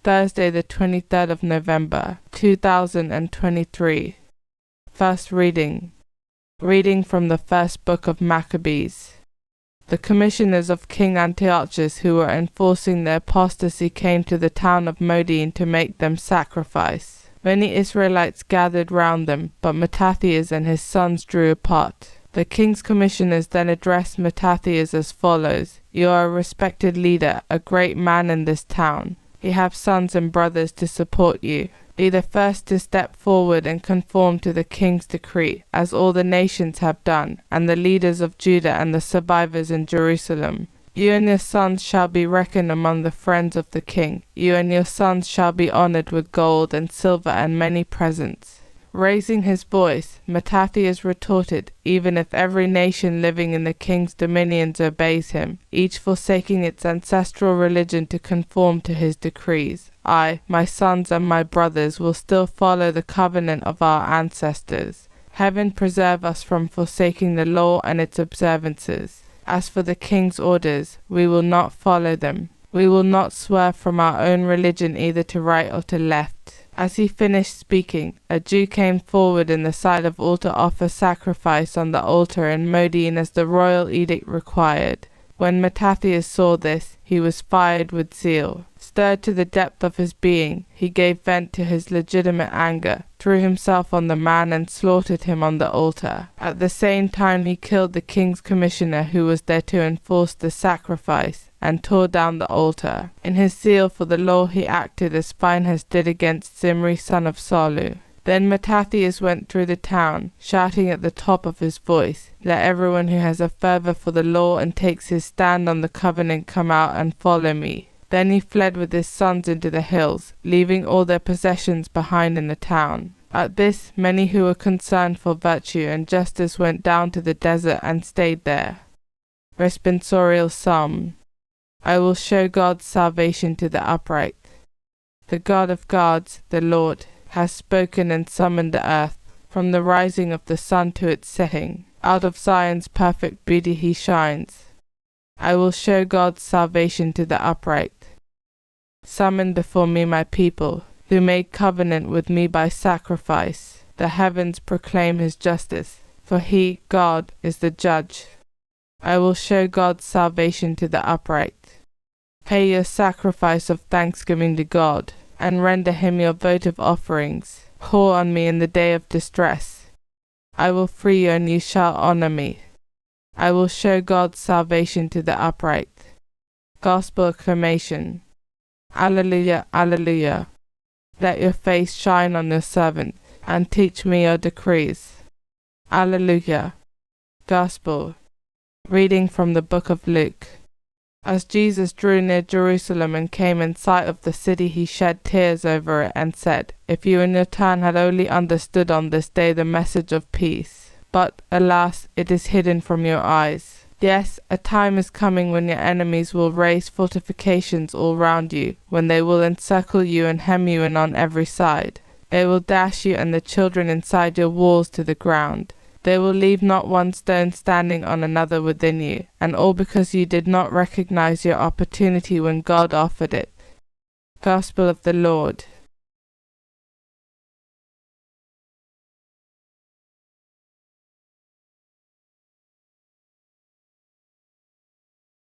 Thursday the 23rd of November, 2023. First reading. Reading from the first book of Maccabees. The commissioners of King Antiochus who were enforcing the apostasy came to the town of Modin to make them sacrifice. Many Israelites gathered round them, but Mattathias and his sons drew apart. The king's commissioners then addressed Mattathias as follows: "You are a respected leader, a great man in this town. You have sons and brothers to support you. Be the first to step forward and conform to the king's decree, as all the nations have done, and the leaders of Judah and the survivors in Jerusalem. You and your sons shall be reckoned among the friends of the king. You and your sons shall be honored with gold and silver and many presents." Raising his voice, Mattathias retorted, "Even if every nation living in the king's dominions obeys him, each forsaking its ancestral religion to conform to his decrees, I, my sons and my brothers, will still follow the covenant of our ancestors. Heaven preserve us from forsaking the law and its observances. As for the king's orders, we will not follow them. We will not swerve from our own religion either to right or to left." As he finished speaking, a Jew came forward in the sight of all to offer sacrifice on the altar in Modin as the royal edict required. When Mattathias saw this, he was fired with zeal. Stirred to the depth of his being, he gave vent to his legitimate anger, threw himself on the man and slaughtered him on the altar. At the same time he killed the king's commissioner who was there to enforce the sacrifice, and tore down the altar. In his zeal for the law he acted as Phinehas did against Zimri son of Salu. Then Mattathias went through the town, shouting at the top of his voice, "Let everyone who has a fervor for the law and takes his stand on the covenant come out and follow me." Then he fled with his sons into the hills, leaving all their possessions behind in the town. At this, many who were concerned for virtue and justice went down to the desert and stayed there. Responsorial Psalm. I will show God's salvation to the upright. The God of gods, the Lord, has spoken and summoned the earth. From the rising of the sun to its setting, out of Zion's perfect beauty he shines. I will show God's salvation to the upright. Summon before me my people, who made covenant with me by sacrifice. The heavens proclaim his justice, for he, God, is the judge. I will show God's salvation to the upright. Pay your sacrifice of thanksgiving to God, and render him your votive offerings. Call on me in the day of distress. I will free you and you shall honor me. I will show God's salvation to the upright. Gospel acclamation. Alleluia, alleluia. Let your face shine on your servant, and teach me your decrees. Alleluia. Gospel. Reading from the book of Luke. As Jesus drew near Jerusalem and came in sight of the city, he shed tears over it and said, "If you in your turn had only understood on this day the message of peace. But, alas, it is hidden from your eyes. Yes, a time is coming when your enemies will raise fortifications all round you, when they will encircle you and hem you in on every side. They will dash you and the children inside your walls to the ground. They will leave not one stone standing on another within you, and all because you did not recognize your opportunity when God offered it." Gospel of the Lord.